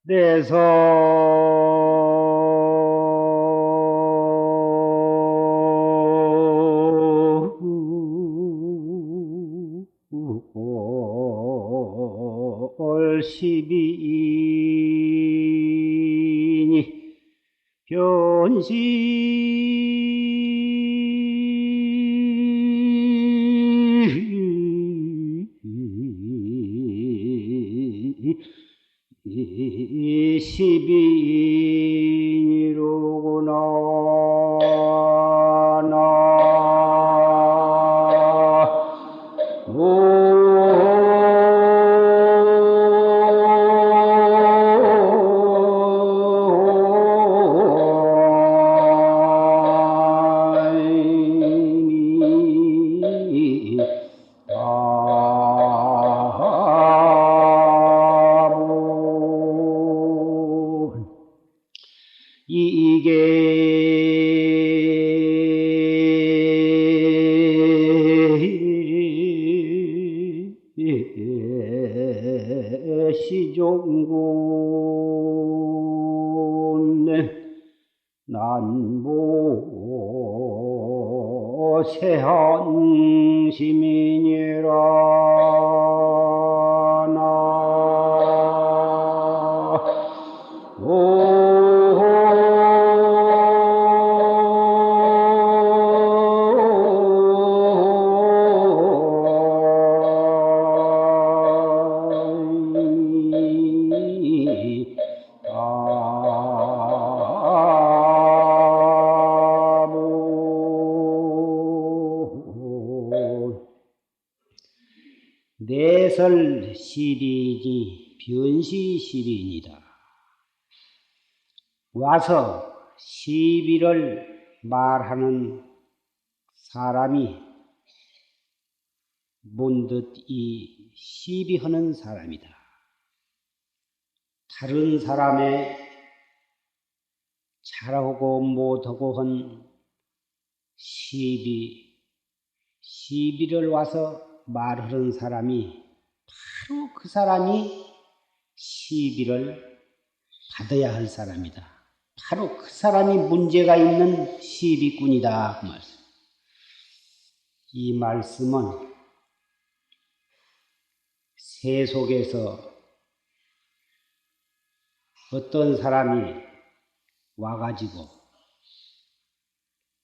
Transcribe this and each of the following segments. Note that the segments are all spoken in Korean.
내서 올 12인이 이게 시종군 난보 세한 시민이라 내설 시리니 변시 시리니다. 와서 시비를 말하는 사람이 본듯 이 시비하는 사람이다. 다른 사람의 잘하고 못하고 한 시비를 와서 말하는 사람이 바로 그 사람이 시비를 받아야 할 사람이다. 바로 그 사람이 문제가 있는 시비꾼이다. 그 말씀. 이 말씀은 세속에서 어떤 사람이 와가지고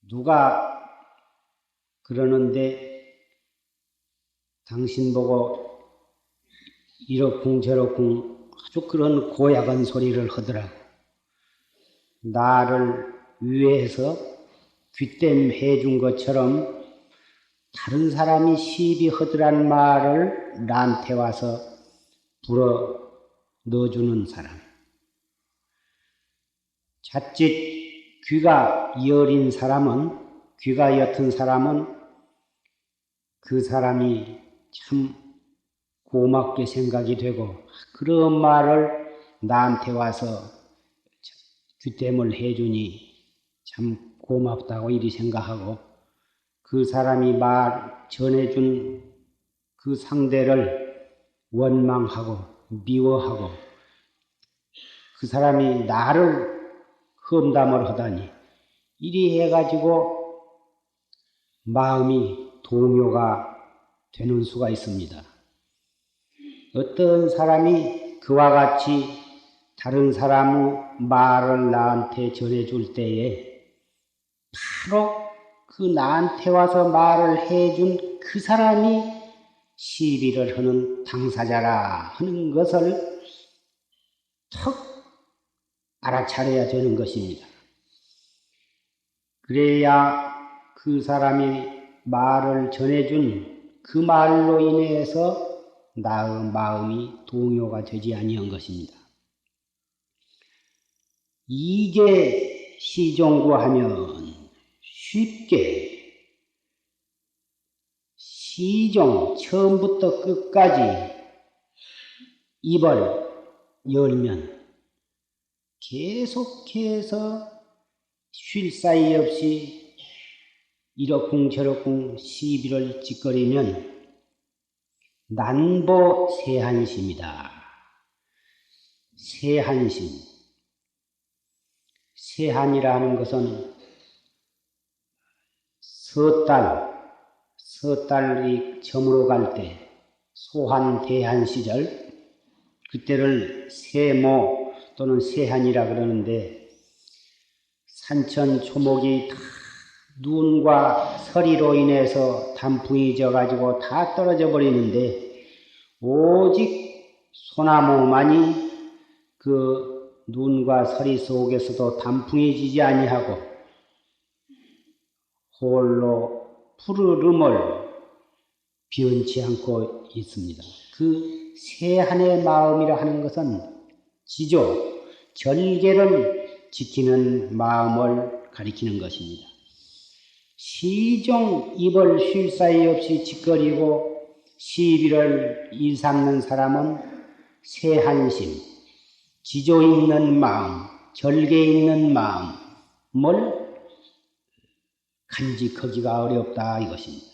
누가 그러는데 당신 보고 이러쿵 저러쿵 아주 그런 고약한 소리를 하더라고. 나를 위해서 귀댐 해준 것처럼 다른 사람이 시비하더란 말을 나한테 와서 불어 넣어주는 사람. 자칫 귀가 여린 사람은, 귀가 옅은 사람은 그 사람이 참 고맙게 생각이 되고 그런 말을 나한테 와서 귀댐을 해주니 참 고맙다고 이리 생각하고 그 사람이 말 전해준 그 상대를 원망하고 미워하고 그 사람이 나를 험담을 하다니 이리 해가지고 마음이 동요가 되는 수가 있습니다. 어떤 사람이 그와 같이 다른 사람의 말을 나한테 전해줄 때에 바로 그 나한테 와서 말을 해준 그 사람이 시비를 하는 당사자라 하는 것을 턱 알아차려야 되는 것입니다. 그래야 그 사람이 말을 전해준 그 말로 인해서 나의 마음이 동요가 되지 아니한 것입니다. 이게 시종구하면 쉽게 시종 처음부터 끝까지 입을 열면 계속해서 쉴 사이 없이 이러쿵 저러쿵 시비를 짓거리면 난보 세한심이다. 세한심. 세한이라 하는 것은 서달이 저물어 갈 때, 소한, 대한 시절, 그때를 세모 또는 세한이라 그러는데, 산천 초목이 다 눈과 서리로 인해서 단풍이 져가지고 다 떨어져 버리는데, 오직 소나무만이 그 눈과 서리 속에서도 단풍이 지지 아니하고 홀로 푸르름을 변치 않고 있습니다. 그 세한의 마음이라 하는 것은 지조, 절개를 지키는 마음을 가리키는 것입니다. 시종 입을 쉴 사이 없이 짓거리고 시비를 일삼는 사람은 세한심, 지조 있는 마음, 절개 있는 마음을 간직하기가 어렵다 이것입니다.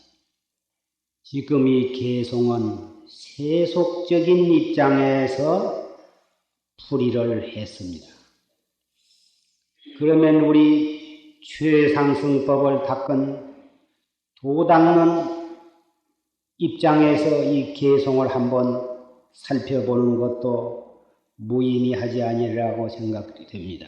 지금 이 개송은 세속적인 입장에서 풀이를 했습니다. 그러면 우리 최상승법을 닦은 도닦는 입장에서 이 개송을 한번 살펴보는 것도 무의미하지 아니라고 생각이 됩니다.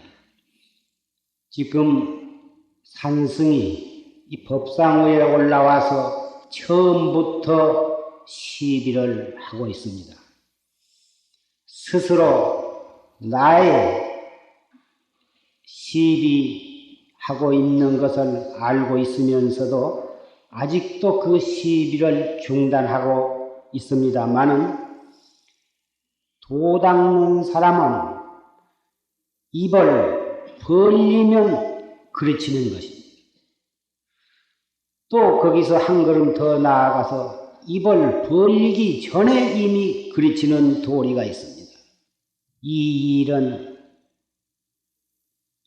지금 산승이 이 법상위에 올라와서 처음부터 시비를 하고 있습니다. 스스로 나의 시비하고 있는 것을 알고 있으면서도 아직도 그 시비를 중단하고 있습니다마는 도닦는 사람은 입을 벌리면 그르치는 것입니다. 또 거기서 한 걸음 더 나아가서 입을 벌리기 전에 이미 그르치는 도리가 있습니다. 이 일은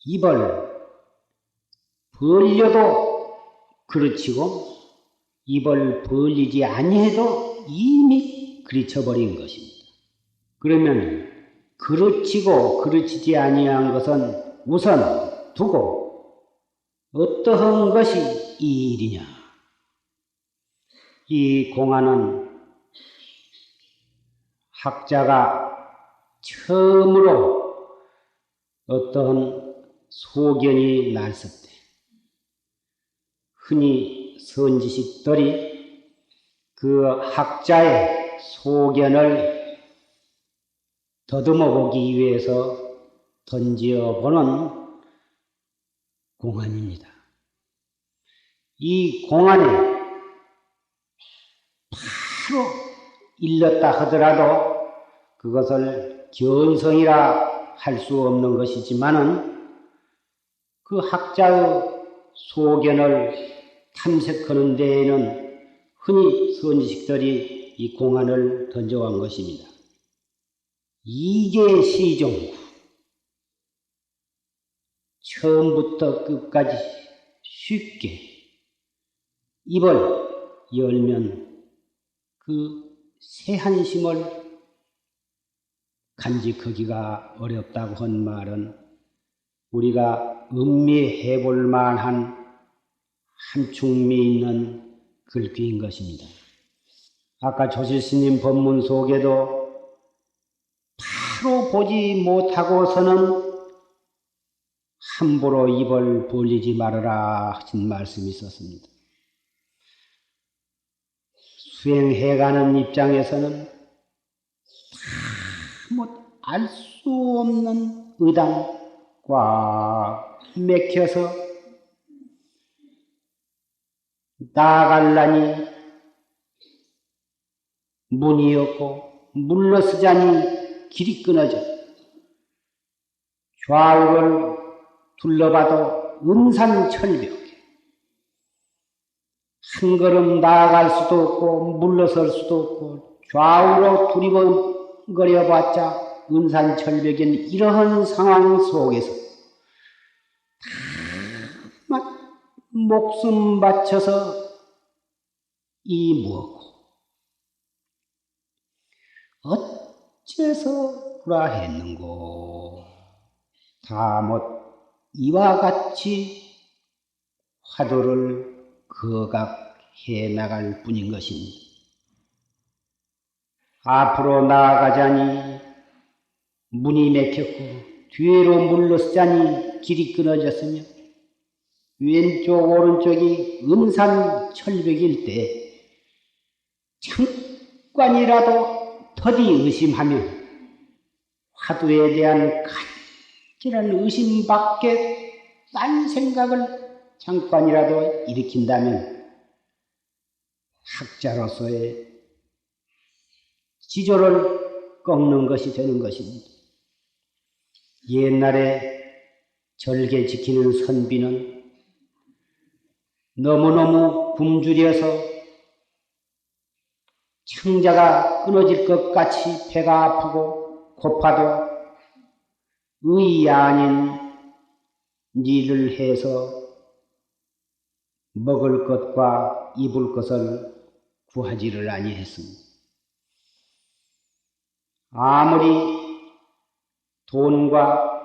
입을 벌려도 그르치고 입을 벌리지 아니해도 이미 그르쳐버린 것입니다. 그러면 그르치고 그르치지 아니한 것은 우선 두고 어떠한 것이 이 일이냐? 이 공안은 학자가 처음으로 어떠한 소견이 났을 때 흔히 선지식들이 그 학자의 소견을 더듬어 보기 위해서 던져보는 공안입니다. 이 공안에 바로 일렀다 하더라도 그것을 견성이라 할 수 없는 것이지만은 그 학자의 소견을 탐색하는 데에는 흔히 선지식들이 이 공안을 던져온 것입니다. 이계 시종구 처음부터 끝까지 쉽게 입을 열면 그 세한심을 간직하기가 어렵다고 한 말은 우리가 음미해 볼 만한 한충미 있는 글귀인 것입니다. 아까 조실스님 법문 속에도 바로 보지 못하고서는 함부로 입을 벌리지 말아라 하신 말씀이 있었습니다. 수행해가는 입장에서는 알 수 없는 의당 꽉 맥혀서 나아갈라니 문이 없고 물러서자니 길이 끊어져 좌우를 둘러봐도 음산철벽 한 걸음 나아갈 수도 없고 물러설 수도 없고 좌우로 두리번거려봤자 은산철벽인 이러한 상황 속에서 다 목숨 바쳐서 이 무엇고 어째서 후라 했는고. 다못 이와 같이 화두를 거각해 나갈 뿐인 것입니다. 앞으로 나아가자니 문이 막혔고 뒤로 물러서자니 길이 끊어졌으며 왼쪽 오른쪽이 음산 철벽일 때 잠깐이라도 더디 의심하면 화두에 대한 간절한 의심밖에 딴 생각을 잠깐이라도 일으킨다면 학자로서의 지조를 꺾는 것이 되는 것입니다. 옛날에 절개 지키는 선비는 너무너무 굶주려서 창자가 끊어질 것 같이 배가 아프고 고파도 의의 아닌 일을 해서 먹을 것과 입을 것을 구하지를 아니했습니다. 아무리 돈과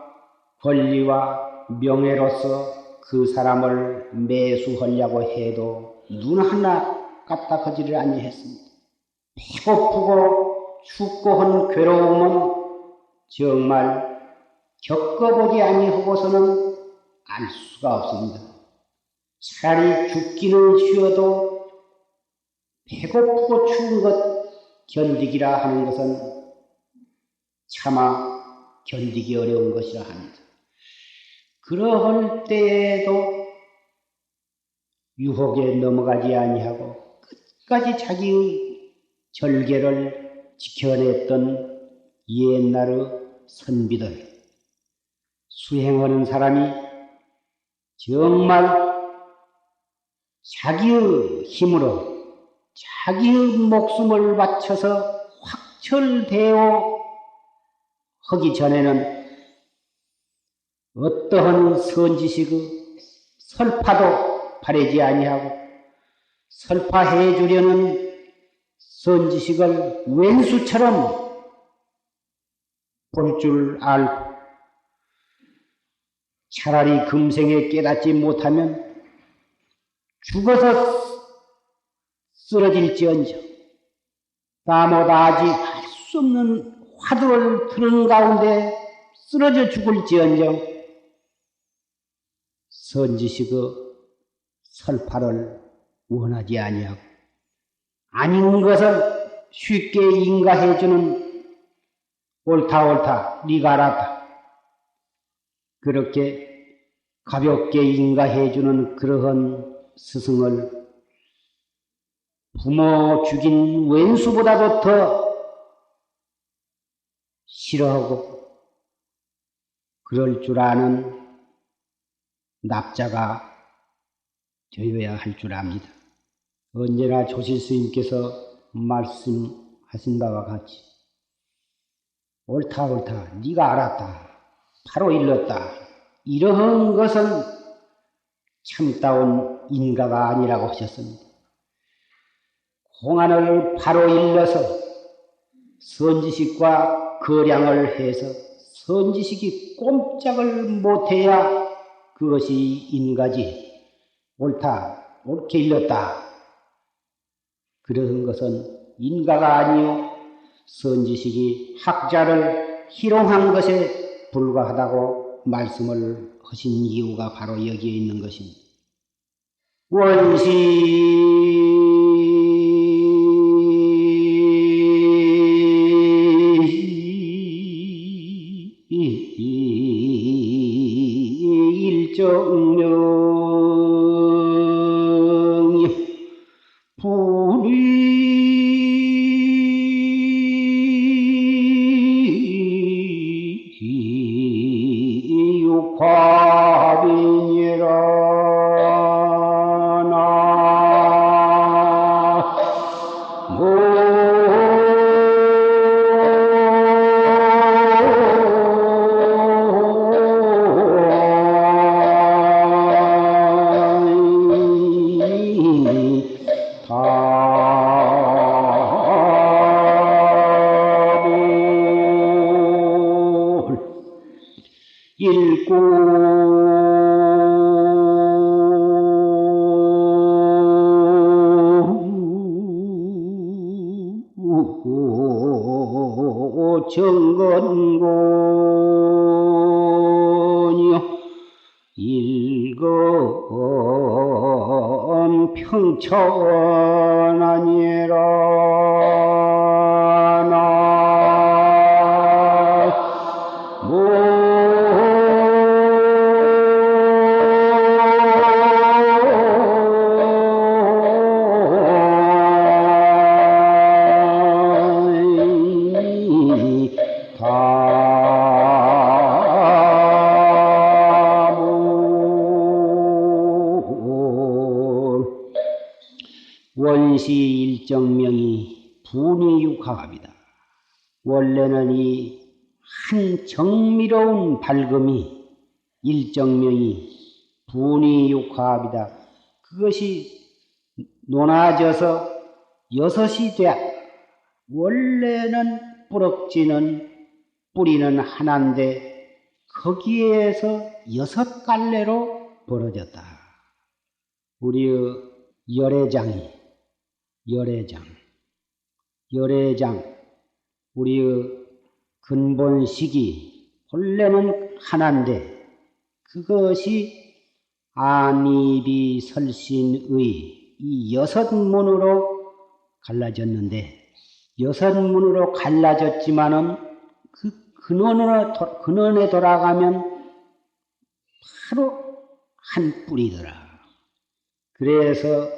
권리와 명예로서 그 사람을 매수하려고 해도 눈 하나 까딱하지를 아니했습니다. 배고프고 춥고 한 괴로움은 정말 겪어보지 아니하고서는 알 수가 없습니다. 차라리 죽기는 쉬어도 배고프고 추운 것 견디기라 하는 것은 차마 견디기 어려운 것이라 합니다. 그러할 때에도 유혹에 넘어가지 아니하고 끝까지 자기의 절개를 지켜냈던 옛날의 선비들, 수행하는 사람이 정말 자기의 힘으로 자기의 목숨을 바쳐서 확철대오 하기 전에는 어떠한 선지식의 설파도 바라지 아니하고 설파해 주려는 선지식을 왼수처럼 볼 줄 알고 차라리 금생에 깨닫지 못하면 죽어서 쓰러질지언정 다못 아직 알 수 없는 화두를 트는 가운데 쓰러져 죽을지언정 선지식의 설파를 원하지 아니하고 아닌 것을 쉽게 인가해주는 옳다 네가 알았다 그렇게 가볍게 인가해주는 그러한 스승을 부모 죽인 왼수보다도 더 싫어하고 그럴 줄 아는 납자가 되어야 할 줄 압니다. 언제나 조실 스님께서 말씀하신 바와 같이 옳다 네가 알았다 바로 일렀다 이러한 것은 참다운 인가가 아니라고 하셨습니다. 공안을 바로 일러서 선지식과 거량을 해서 선지식이 꼼짝을 못해야 그것이 인가지 옳다 옳게 일렀다 그런 것은 인가가 아니요 선지식이 학자를 희롱한 것에 불과하다고 말씀을 하신 이유가 바로 여기에 있는 것입니다. 원시 일정령 불이 육화빈이라 읽고 정건곤이여 일검 평천하니라 원시 일정명이 분이육합이다. 원래는 이 한 정미로운 밝음이 일정명이 분이육합이다. 그것이 논아져서 여섯이 돼. 원래는 뿌럭지는 뿌리는 하나인데 거기에서 여섯 갈래로 벌어졌다. 우리의 열애장, 우리의 근본식이 본래는 하나인데 그것이 아미비설신의 이 여섯 문으로 갈라졌는데 여섯 문으로 갈라졌지만은 그 근원에 돌아가면 바로 한 뿌리더라. 그래서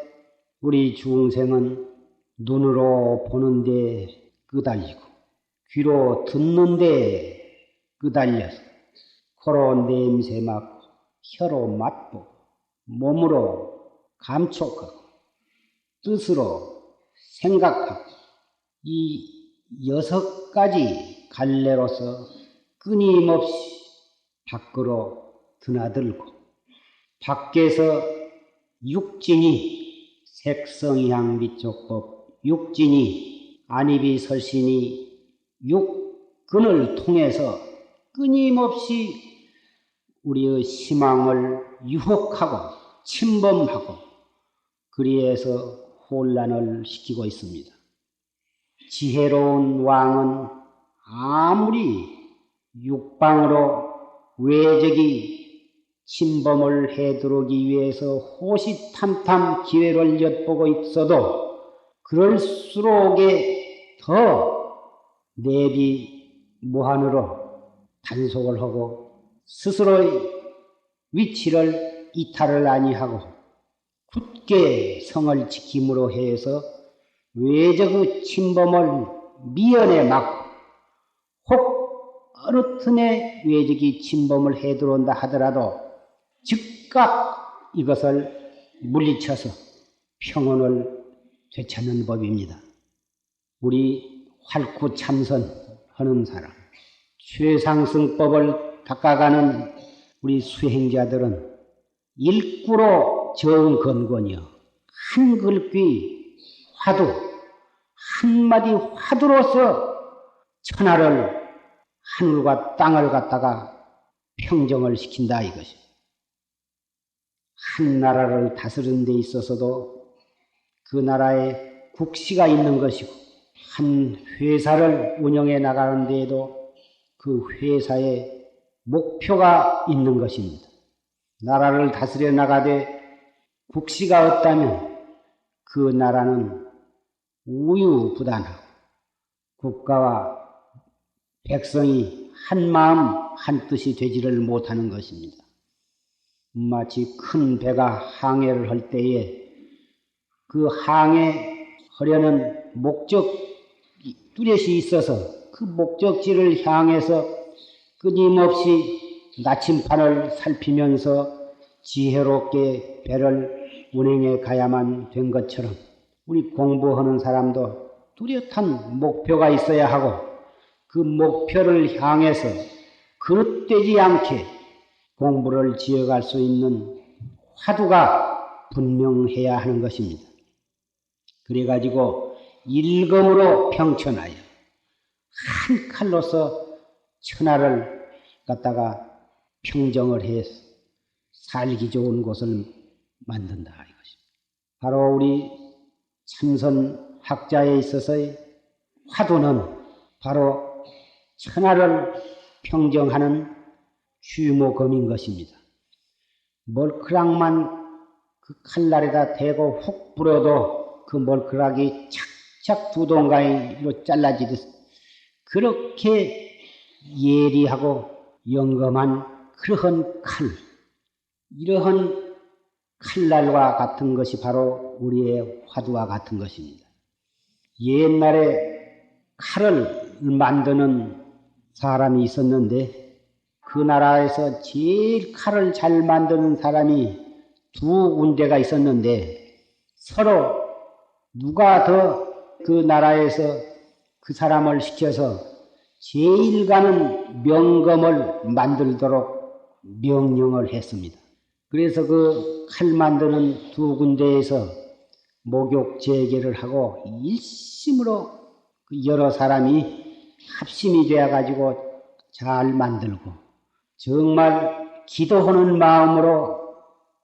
우리 중생은 눈으로 보는데 끄달리고 귀로 듣는데 끄달려서 코로 냄새 맡고 혀로 맛보고 몸으로 감촉하고 뜻으로 생각하고 이 여섯 가지 갈래로서 끊임없이 밖으로 드나들고 밖에서 육진이 색성향미촉법 육진이 안이비설신이 육근을 통해서 끊임없이 우리의 희망을 유혹하고 침범하고 그리해서 혼란을 시키고 있습니다. 지혜로운 왕은 아무리 육방으로 외적이 침범을 해들어오기 위해서 호시탐탐 기회를 엿보고 있어도 그럴수록에 더 내비 무한으로 단속을 하고 스스로의 위치를 이탈을 아니하고 굳게 성을 지킴으로 해서 외적의 침범을 미연에 막고 혹 어느 틈에 외적이 침범을 해 들어온다 하더라도 즉각 이것을 물리쳐서 평온을 되찾는 법입니다. 우리 활구 참선하는 사람, 최상승법을 닦아가는 우리 수행자들은 일구로 정건건이여 한 글귀 화두, 한마디 화두로서 천하를 하늘과 땅을 갖다가 평정을 시킨다 이것이. 한 나라를 다스리는 데 있어서도 그 나라에 국시가 있는 것이고 한 회사를 운영해 나가는 데에도 그 회사에 목표가 있는 것입니다. 나라를 다스려 나가되 국시가 없다면 그 나라는 우유부단하고 국가와 백성이 한 마음 한 뜻이 되지를 못하는 것입니다. 마치 큰 배가 항해를 할 때에 그 항해하려는 뚜렷이 있어서 그 목적지를 향해서 끊임없이 나침판을 살피면서 지혜롭게 배를 운행해 가야만 된 것처럼 우리 공부하는 사람도 뚜렷한 목표가 있어야 하고 그 목표를 향해서 그릇되지 않게 공부를 지어갈 수 있는 화두가 분명해야 하는 것입니다. 그래가지고 일검으로 평천하여 한 칼로서 천하를 갖다가 평정을 해서 살기 좋은 곳을 만든다 이것입니다. 바로 우리 참선 학자에 있어서의 화두는 바로 천하를 평정하는 규모검인 것입니다. 멀크락만 그 칼날에다 대고 훅 불어도 그 멀크락이 착착 두 동가이로 잘라지듯 그렇게 예리하고 영검한 그러한 칼, 이러한 칼날과 같은 것이 바로 우리의 화두와 같은 것입니다. 옛날에 칼을 만드는 사람이 있었는데 그 나라에서 제일 칼을 잘 만드는 사람이 두 군데가 있었는데 서로 누가 더 그 나라에서 그 사람을 시켜서 제일 가는 명검을 만들도록 명령을 했습니다. 그래서 그 칼 만드는 두 군데에서 목욕 재개를 하고 일심으로 여러 사람이 합심이 되어 가지고 잘 만들고 정말 기도하는 마음으로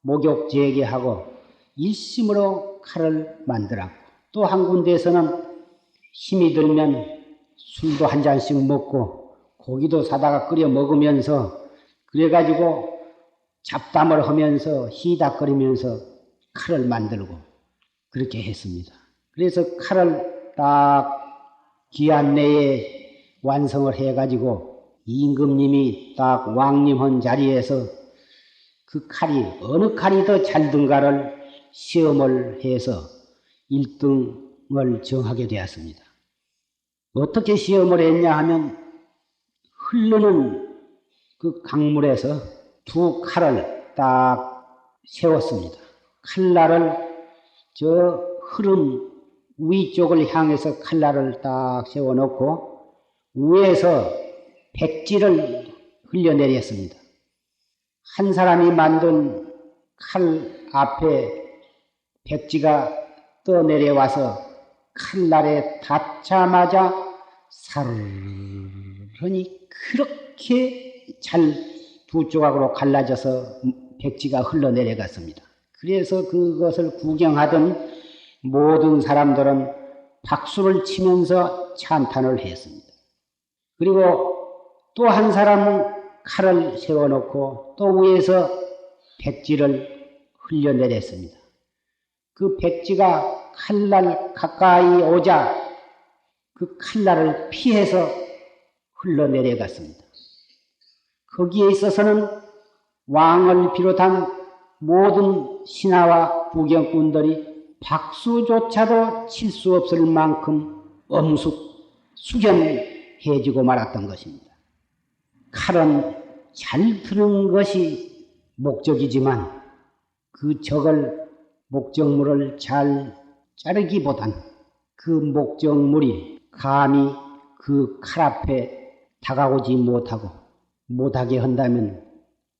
목욕 재개하고 일심으로 칼을 만들었고 또 한 군데에서는 힘이 들면 술도 한 잔씩 먹고 고기도 사다가 끓여 먹으면서 그래가지고 잡담을 하면서 희닥거리면서 칼을 만들고 그렇게 했습니다. 그래서 칼을 딱 기한 내에 완성을 해가지고 임금님이 딱 왕림한 자리에서 그 칼이 어느 칼이 더 잘든가를 시험을 해서 1등을 정하게 되었습니다. 어떻게 시험을 했냐 하면 흐르는 그 강물에서 두 칼을 딱 세웠습니다. 칼날을 저 흐른 위쪽을 향해서 칼날을 딱 세워놓고 위에서 백지를 흘려내렸습니다. 한 사람이 만든 칼 앞에 백지가 떠내려와서 칼날에 닿자마자 사르르니 그렇게 잘 두 조각으로 갈라져서 백지가 흘러내려갔습니다. 그래서 그것을 구경하던 모든 사람들은 박수를 치면서 찬탄을 했습니다. 그리고 또 한 사람은 칼을 세워놓고 또 위에서 백지를 흘려내렸습니다. 그 백지가 칼날 가까이 오자 그 칼날을 피해서 흘러내려갔습니다. 거기에 있어서는 왕을 비롯한 모든 신하와 구경꾼들이 박수조차도 칠 수 없을 만큼 숙연해지고 말았던 것입니다. 칼은 잘 드는 것이 목적이지만 그 적을 목적물을 잘 자르기보단 그 목적물이 감히 그 칼 앞에 다가오지 못하게 한다면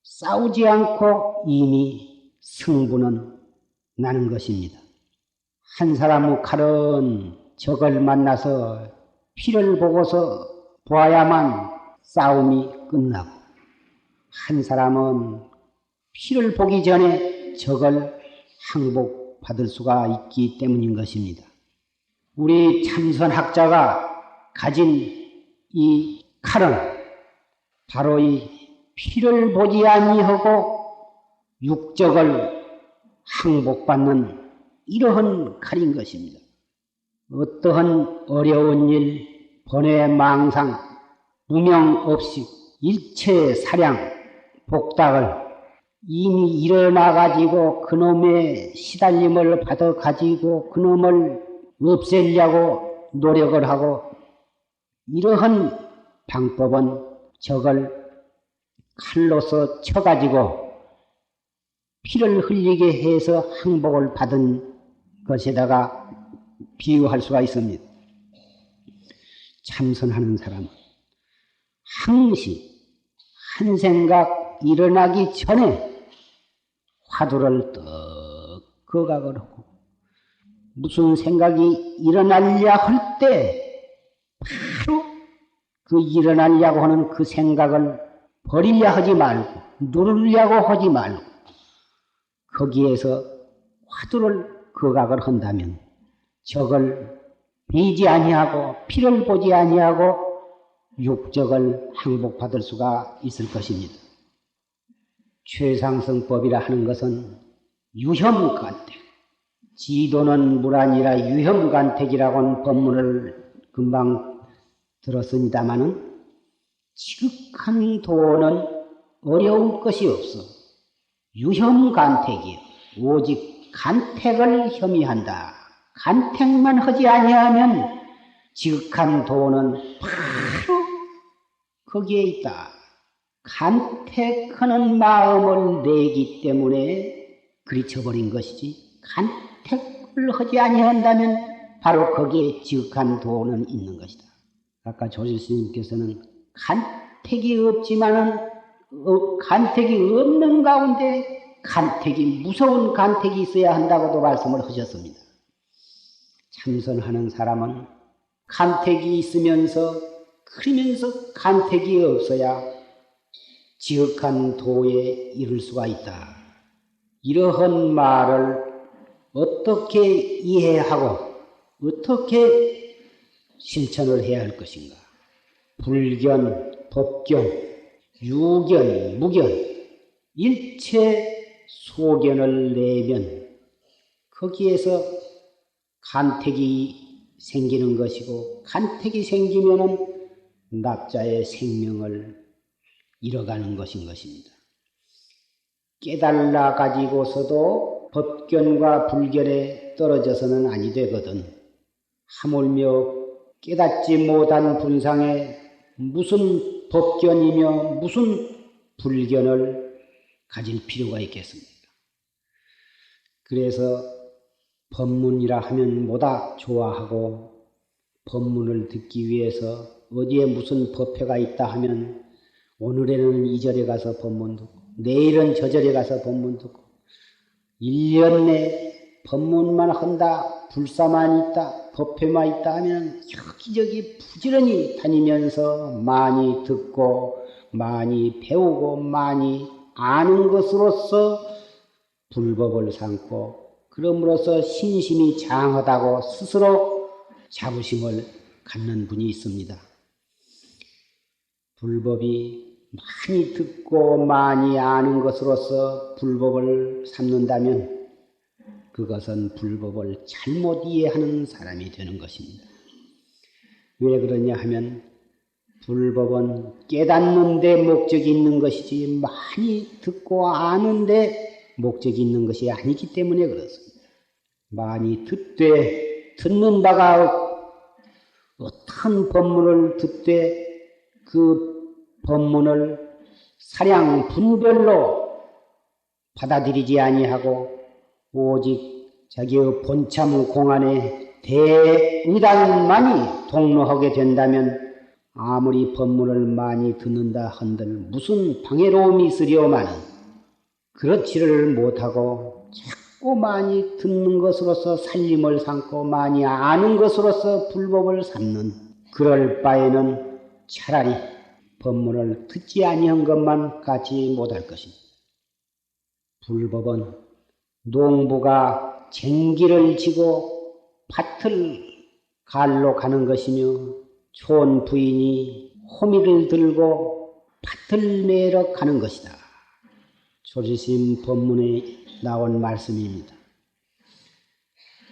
싸우지 않고 이미 승부는 나는 것입니다. 한 사람의 칼은 적을 만나서 피를 보고서 보아야만 싸움이 끝나고 한 사람은 피를 보기 전에 적을 항복받을 수가 있기 때문인 것입니다. 우리 참선학자가 가진 이 칼은 바로 이 피를 보지 아니하고 육적을 항복받는 이러한 칼인 것입니다. 어떠한 어려운 일, 번외망상, 무명 없이 일체 사량, 복닥을 이미 일어나가지고 그놈의 시달림을 받아가지고 그놈을 없애려고 노력을 하고 이러한 방법은 적을 칼로서 쳐가지고 피를 흘리게 해서 항복을 받은 것에다가 비유할 수가 있습니다. 참선하는 사람은 항시 한 생각 일어나기 전에 화두를 떡 거각을 하고 무슨 생각이 일어나려 할 때 바로 그 일어나려고 하는 그 생각을 버리려 하지 말고 누르려고 하지 말고 거기에서 화두를 거각을 한다면 적을 비지 아니하고 피를 보지 아니하고 육적을 항복받을 수가 있을 것입니다. 최상승법이라 하는 것은 유혐간택, 지도는 물아니라 유혐간택이라고는 법문을 금방 들었습니다마는 지극한 도는 어려운 것이 없어. 유혐간택이요. 오직 간택을 혐의한다. 간택만 하지 아니하면 지극한 도는 바로 거기에 있다. 간택하는 마음을 내기 때문에 그리쳐버린 것이지 간택을 하지 아니한다면 바로 거기에 지극한 도는 있는 것이다. 아까 조실스님께서는 간택이 없지만은 간택이 없는 가운데 간택이 무서운 간택이 있어야 한다고도 말씀을 하셨습니다. 참선하는 사람은 간택이 있으면서 그러면서 간택이 없어야 지극한 도에 이를 수가 있다. 이러한 말을 어떻게 이해하고 어떻게 실천을 해야 할 것인가? 불견, 법견, 유견, 무견, 일체 소견을 내면 거기에서 간택이 생기는 것이고 간택이 생기면은 납자의 생명을 잃어가는 것인 것입니다. 깨달아 가지고서도 법견과 불견에 떨어져서는 아니 되거든. 하물며 깨닫지 못한 분상에 무슨 법견이며 무슨 불견을 가질 필요가 있겠습니까? 그래서 법문이라 하면 뭐다 좋아하고 법문을 듣기 위해서 어디에 무슨 법회가 있다 하면 오늘에는 이 절에 가서 법문 듣고 내일은 저 절에 가서 법문 듣고 1년 내에 법문만 한다, 불사만 있다, 법회만 있다 하면 여기저기 부지런히 다니면서 많이 듣고 많이 배우고 많이 아는 것으로서 불법을 삼고 그럼으로써 신심이 장하다고 스스로 자부심을 갖는 분이 있습니다. 불법이 많이 듣고 많이 아는 것으로서 불법을 삼는다면 그것은 불법을 잘못 이해하는 사람이 되는 것입니다. 왜 그러냐 하면 불법은 깨닫는 데 목적이 있는 것이지 많이 듣고 아는 데 목적이 있는 것이 아니기 때문에 그렇습니다. 많이 듣되 듣는 바가 어떤 법문을 듣되 그 법문을 사량 분별로 받아들이지 아니하고 오직 자기의 본참 공안에 대의단만이 동로하게 된다면 아무리 법문을 많이 듣는다 한들 무슨 방해로움이 있으려마는 그렇지를 못하고 자꾸 많이 듣는 것으로서 살림을 삼고 많이 아는 것으로서 불법을 삼는 그럴 바에는 차라리 법문을 듣지 아니한 것만 갖지 못할 것입니다. 불법은 농부가 쟁기를 지고 밭을 갈로 가는 것이며 촌 부인이 호미를 들고 밭을 내러 가는 것이다. 조지심 법문에 나온 말씀입니다.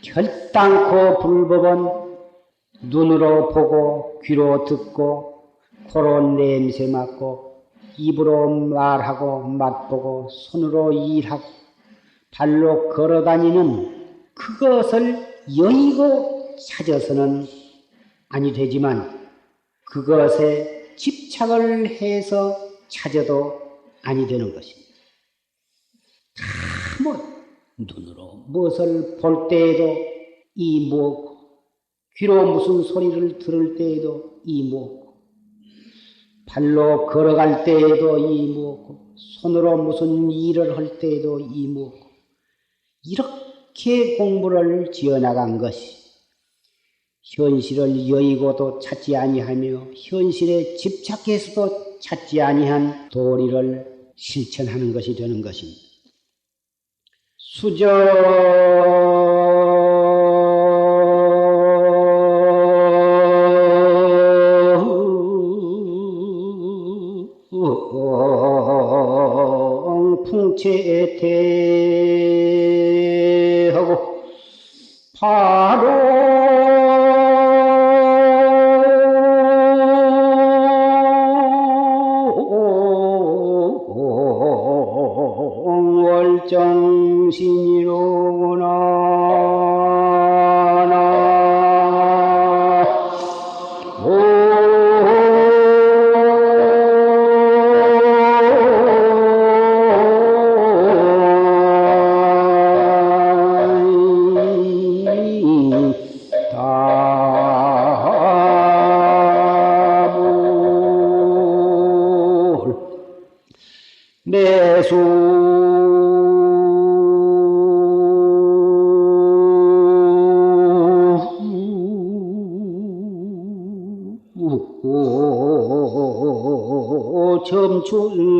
결단코 불법은 눈으로 보고 귀로 듣고 코로 냄새 맡고 입으로 말하고 맛보고 손으로 일하고 발로 걸어다니는 그것을 여의고 찾아서는 아니 되지만 그것에 집착을 해서 찾아도 아니 되는 것입니다. 눈으로 무엇을 볼 때에도 이 무엇고 귀로 무슨 소리를 들을 때에도 이 무엇고 발로 걸어갈 때에도 이 무엇고 손으로 무슨 일을 할 때에도 이 무엇고 이렇게 공부를 지어나간 것이 현실을 여의고도 찾지 아니하며 현실에 집착해서도 찾지 아니한 도리를 실천하는 것이 되는 것입니다. 수정 풍채태하고 바로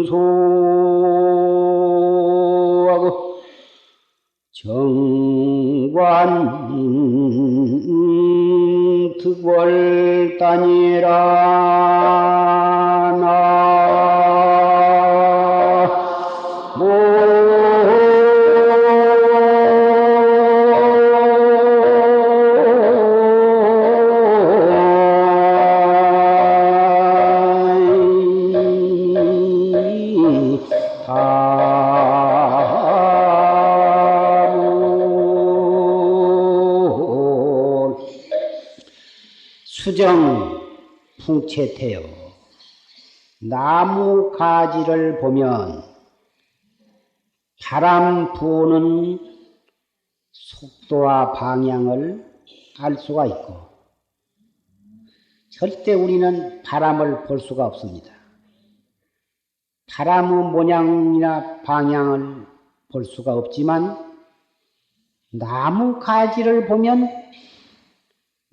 점춘소하고 정관 득월단이라 수정 풍채태요. 나무 가지를 보면 바람 부는 속도와 방향을 알 수가 있고 절대 우리는 바람을 볼 수가 없습니다. 바람의 모양이나 방향을 볼 수가 없지만 나무 가지를 보면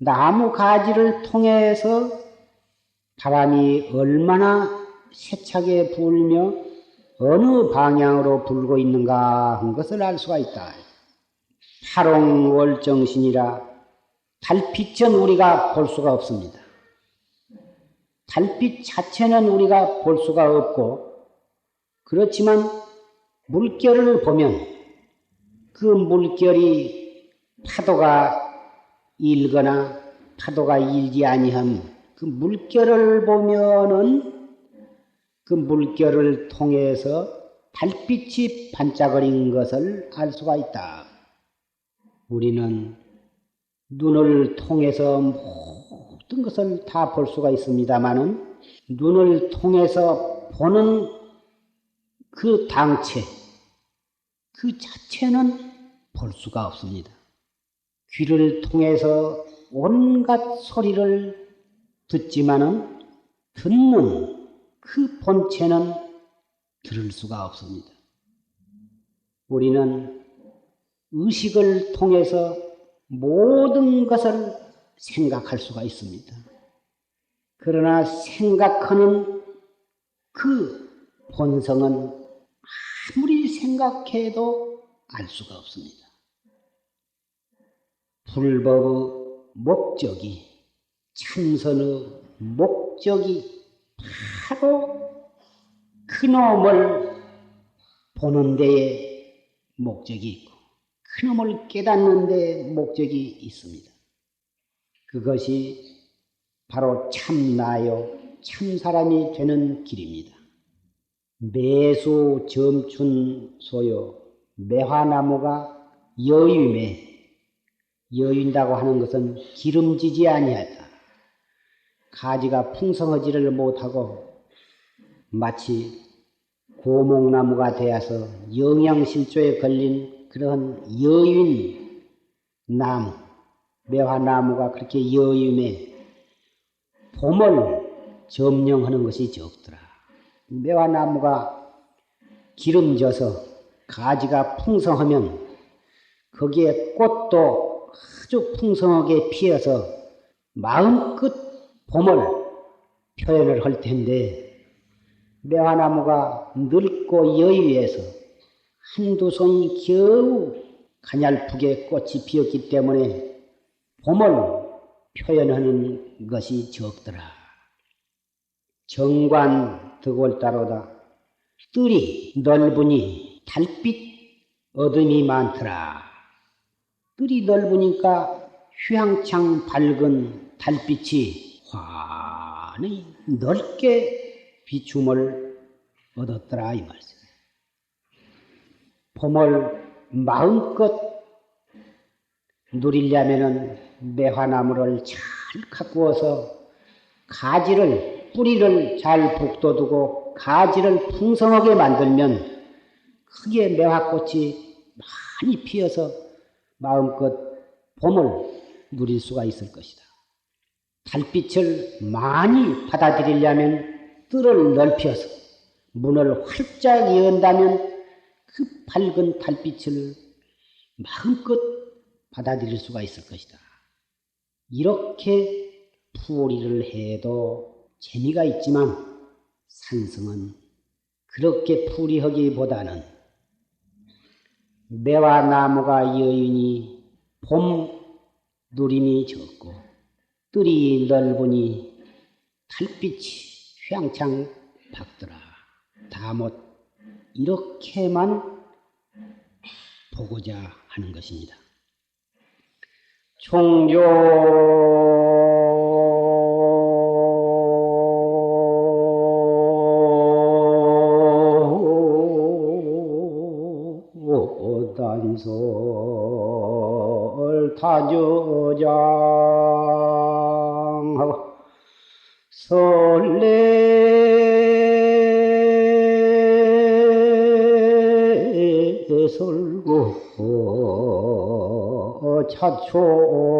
나무 가지를 통해서 바람이 얼마나 세차게 불며 어느 방향으로 불고 있는가 한 것을 알 수가 있다. 팔옹월정신이라 달빛은 우리가 볼 수가 없습니다. 달빛 자체는 우리가 볼 수가 없고 그렇지만 물결을 보면 그 물결이 파도가 일거나 파도가 일지 아니함 그 물결을 보면은 그 물결을 통해서 달빛이 반짝거린 것을 알 수가 있다. 우리는 눈을 통해서 모든 것을 다 볼 수가 있습니다마는 눈을 통해서 보는 그 당체, 그 자체는 볼 수가 없습니다. 귀를 통해서 온갖 소리를 듣지만은 듣는 그 본체는 들을 수가 없습니다. 우리는 의식을 통해서 모든 것을 생각할 수가 있습니다. 그러나 생각하는 그 본성은 아무리 생각해도 알 수가 없습니다. 불법의 목적이 참선의 목적이 바로 그놈을 보는 데에 목적이 있고 그놈을 깨닫는 데에 목적이 있습니다. 그것이 바로 참나요 참사람이 되는 길입니다. 매수 점춘소요 매화나무가 여유매 여윈다고 하는 것은 기름지지 아니하다. 가지가 풍성하지를 못하고 마치 고목나무가 되어서 영양실조에 걸린 그런 여윈 나무, 매화나무가 그렇게 여윈에 봄을 점령하는 것이 적더라. 매화나무가 기름져서 가지가 풍성하면 거기에 꽃도 아주 풍성하게 피어서 마음껏 봄을 표현을 할 텐데 매화나무가 늙고 여위에서 한두 손이 겨우 가냘프게 꽃이 피었기 때문에 봄을 표현하는 것이 적더라. 정관 득월따로다. 뜰이 넓으니 달빛 어둠이 많더라. 뜰이 넓으니까 휘황창 밝은 달빛이 환히 넓게 비춤을 얻었더라 이 말씀. 봄을 마음껏 누리려면은 매화나무를 잘 가꾸어서 가지를 뿌리를 잘 북돋우고 가지를 풍성하게 만들면 크게 매화꽃이 많이 피어서 마음껏 봄을 누릴 수가 있을 것이다. 달빛을 많이 받아들이려면 뜰을 넓혀서 문을 활짝 연다면 그 밝은 달빛을 마음껏 받아들일 수가 있을 것이다. 이렇게 풀이를 해도 재미가 있지만 산성은 그렇게 풀이하기보다는 매화나무가 여인이 봄 누림이 적고 뜰이 넓으니 달빛이 휘황창 밝더라. 다못 이렇게만 보고자 하는 것입니다. 총조 단설 타저장하고 설레 설고 차초왕이로구나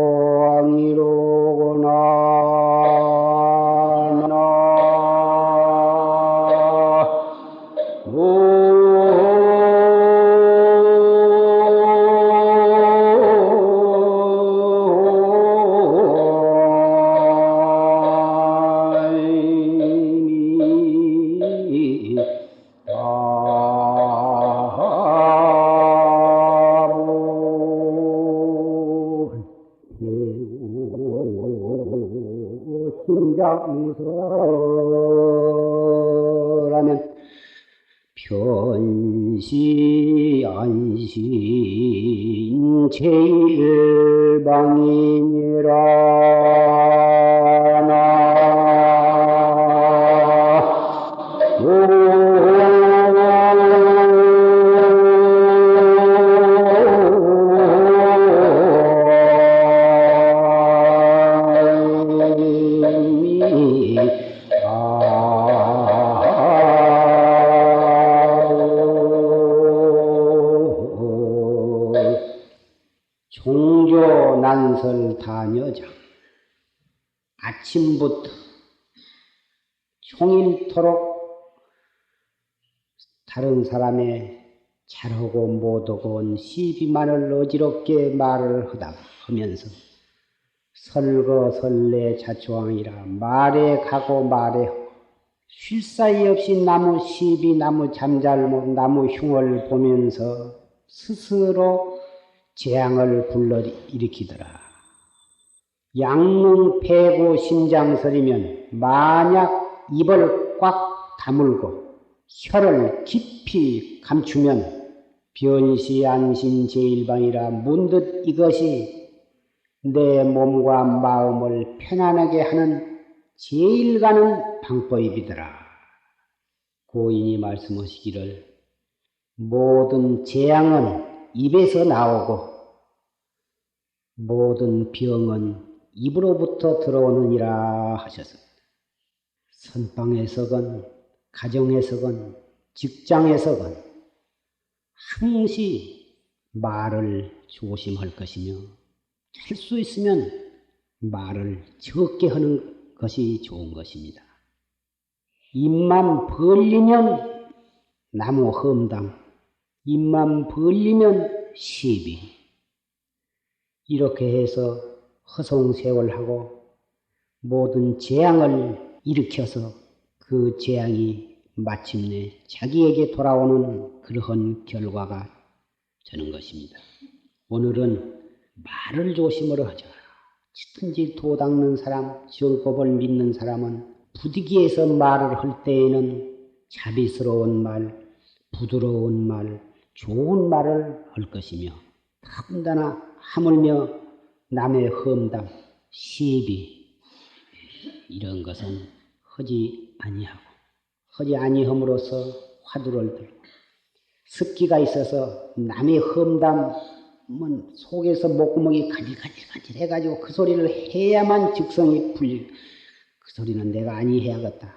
심장서라면 변시 안신 제일방이니라 종조난설 다녀장 아침부터 종일토록 다른 사람의 잘하고 못하고 온 시비만을 어지럽게 말을 하면서 설거설래 자초왕이라 말에 가고 말에 쉴 사이 없이 나무 시비 나무 잠잘못 나무 흉을 보면서 스스로 재앙을 불러일으키더라. 양문 패고 심장설이면 만약 입을 꽉 다물고 혀를 깊이 감추면 변시 안심 제일방이라 문득 이것이 내 몸과 마음을 편안하게 하는 제일 가는 방법이더라. 고인이 말씀하시기를 모든 재앙은 입에서 나오고 모든 병은 입으로부터 들어오느니라 하셨습니다. 선방에서건 가정에서건 직장에서건 항시 말을 조심할 것이며 할 수 있으면 말을 적게 하는 것이 좋은 것입니다. 입만 벌리면 나무 험담, 입만 벌리면 시비. 이렇게 해서 허송세월하고 모든 재앙을 일으켜서 그 재앙이 마침내 자기에게 돌아오는 그러한 결과가 되는 것입니다. 오늘은 말을 조심을 하자. 뭐든지 도 닦는 사람, 정법을 믿는 사람은 부득이해서 말을 할 때에는 자비스러운 말, 부드러운 말, 좋은 말을 할 것이며 더군다나 하물며 남의 험담, 시비 이런 것은 하지 아니함으로써 화두를 들고 습기가 있어서 남의 험담은 속에서 목구멍이 간질간질 해가지고 그 소리를 해야만 즉성이 풀리고 그 소리는 내가 아니해야겠다.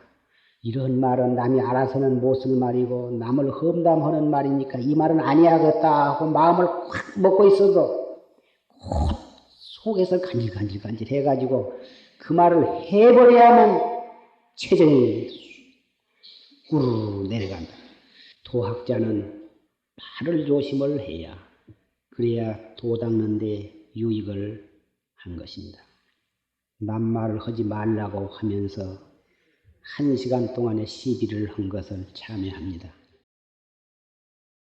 이런 말은 남이 알아서는 못 쓸 말이고 남을 험담하는 말이니까 이 말은 아니야겠다 하고 마음을 확 먹고 있어도 곧 속에서 간질간질 해가지고 그 말을 해버려야만 체정이 우르르 내려간다. 도학자는 말을 조심을 해야 그래야 도 닦는 데 유익을 한 것입니다. 남말을 하지 말라고 하면서 1시간 동안의 시비를 한 것을 참여합니다.